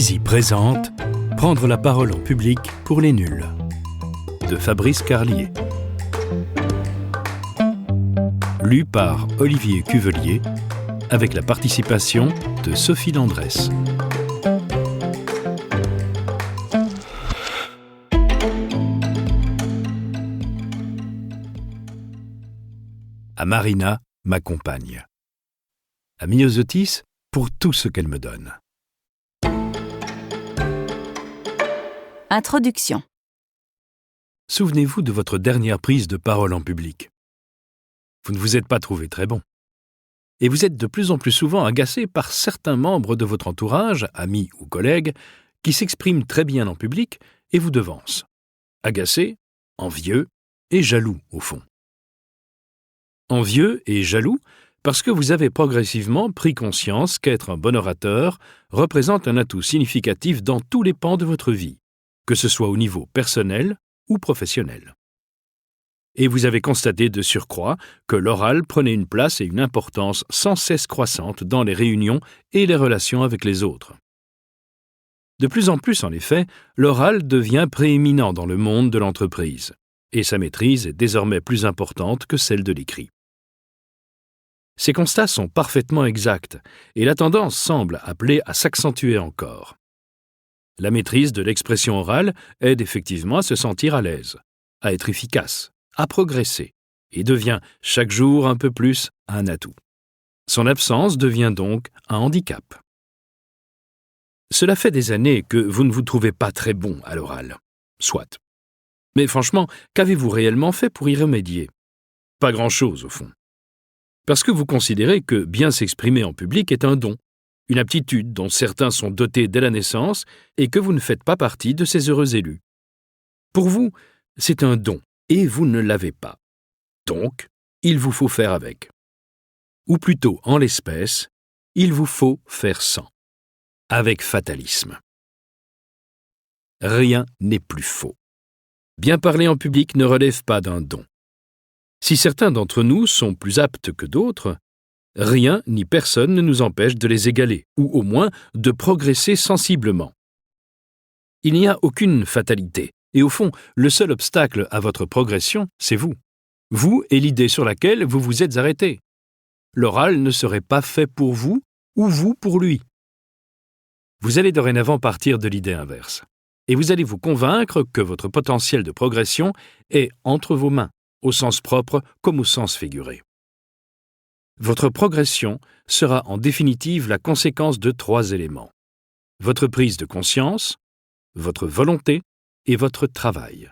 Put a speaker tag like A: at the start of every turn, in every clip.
A: Easy présente Prendre la parole en public pour les nuls de Fabrice Carlier. Lu par Olivier Cuvelier avec la participation de Sophie Landresse. À Marina, ma compagne. À Myosotis, pour tout ce qu'elle me donne.
B: Introduction.
A: Souvenez-vous de votre dernière prise de parole en public. Vous ne vous êtes pas trouvé très bon. Et vous êtes de plus en plus souvent agacé par certains membres de votre entourage, amis ou collègues, qui s'expriment très bien en public et vous devancent. Agacé, envieux et jaloux au fond. Envieux et jaloux parce que vous avez progressivement pris conscience qu'être un bon orateur représente un atout significatif dans tous les pans de votre vie, que ce soit au niveau personnel ou professionnel. Et vous avez constaté de surcroît que l'oral prenait une place et une importance sans cesse croissante dans les réunions et les relations avec les autres. De plus en plus, en effet, l'oral devient prééminent dans le monde de l'entreprise, et sa maîtrise est désormais plus importante que celle de l'écrit. Ces constats sont parfaitement exacts, et la tendance semble appeler à s'accentuer encore. La maîtrise de l'expression orale aide effectivement à se sentir à l'aise, à être efficace, à progresser, et devient chaque jour un peu plus un atout. Son absence devient donc un handicap. Cela fait des années que vous ne vous trouvez pas très bon à l'oral. Soit. Mais franchement, qu'avez-vous réellement fait pour y remédier? Pas grand-chose au fond. Parce que vous considérez que bien s'exprimer en public est un don, une aptitude dont certains sont dotés dès la naissance et que vous ne faites pas partie de ces heureux élus. Pour vous, c'est un don et vous ne l'avez pas. Donc, il vous faut faire avec. Ou plutôt, en l'espèce, il vous faut faire sans, avec fatalisme. Rien n'est plus faux. Bien parler en public ne relève pas d'un don. Si certains d'entre nous sont plus aptes que d'autres, rien ni personne ne nous empêche de les égaler, ou au moins de progresser sensiblement. Il n'y a aucune fatalité, et au fond, le seul obstacle à votre progression, c'est vous. Vous et l'idée sur laquelle vous vous êtes arrêté. L'oral ne serait pas fait pour vous, ou vous pour lui. Vous allez dorénavant partir de l'idée inverse, et vous allez vous convaincre que votre potentiel de progression est entre vos mains, au sens propre comme au sens figuré. Votre progression sera en définitive la conséquence de 3 éléments. Votre prise de conscience, votre volonté et votre travail.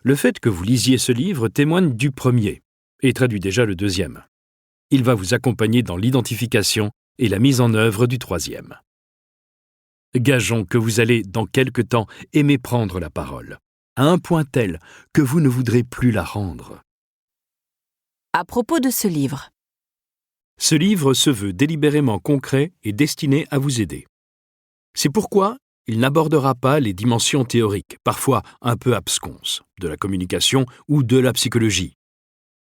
A: Le fait que vous lisiez ce livre témoigne du premier et traduit déjà le deuxième. Il va vous accompagner dans l'identification et la mise en œuvre du troisième. Gageons que vous allez, dans quelque temps, aimer prendre la parole, à un point tel que vous ne voudrez plus la rendre.
B: À propos de ce livre.
A: Ce livre se veut délibérément concret et destiné à vous aider. C'est pourquoi il n'abordera pas les dimensions théoriques, parfois un peu absconses, de la communication ou de la psychologie.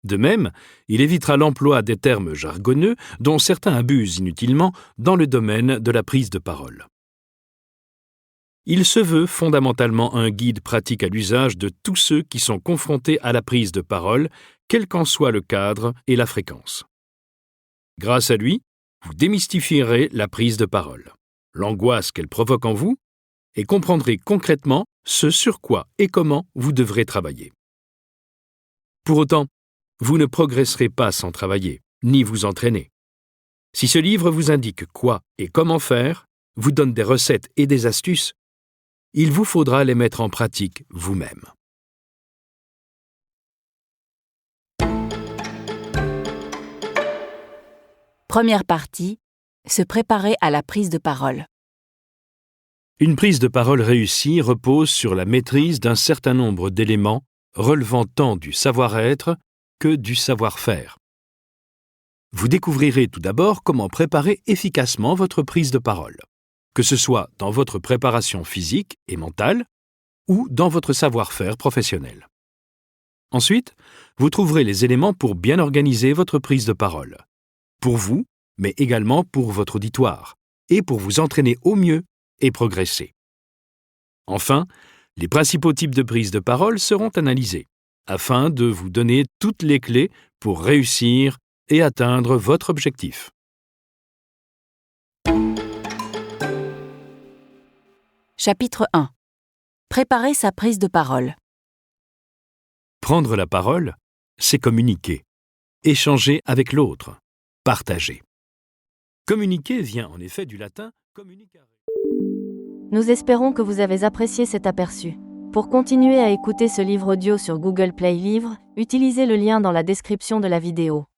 A: De même, il évitera l'emploi des termes jargonneux dont certains abusent inutilement dans le domaine de la prise de parole. Il se veut fondamentalement un guide pratique à l'usage de tous ceux qui sont confrontés à la prise de parole, quel qu'en soit le cadre et la fréquence. Grâce à lui, vous démystifierez la prise de parole, l'angoisse qu'elle provoque en vous, et comprendrez concrètement ce sur quoi et comment vous devrez travailler. Pour autant, vous ne progresserez pas sans travailler, ni vous entraîner. Si ce livre vous indique quoi et comment faire, vous donne des recettes et des astuces, il vous faudra les mettre en pratique vous-même.
B: Première partie. Se préparer à la prise de parole.
A: Une prise de parole réussie repose sur la maîtrise d'un certain nombre d'éléments relevant tant du savoir-être que du savoir-faire. Vous découvrirez tout d'abord comment préparer efficacement votre prise de parole, que ce soit dans votre préparation physique et mentale ou dans votre savoir-faire professionnel. Ensuite, vous trouverez les éléments pour bien organiser votre prise de parole, pour vous, mais également pour votre auditoire, et pour vous entraîner au mieux et progresser. Enfin, les principaux types de prise de parole seront analysés, afin de vous donner toutes les clés pour réussir et atteindre votre objectif.
B: Chapitre 1. Préparer sa prise de parole.
A: Prendre la parole, c'est communiquer, échanger avec l'autre, partager. Communiquer vient en effet du latin communicare.
C: Nous espérons que vous avez apprécié cet aperçu. Pour continuer à écouter ce livre audio sur Google Play Livres, utilisez le lien dans la description de la vidéo.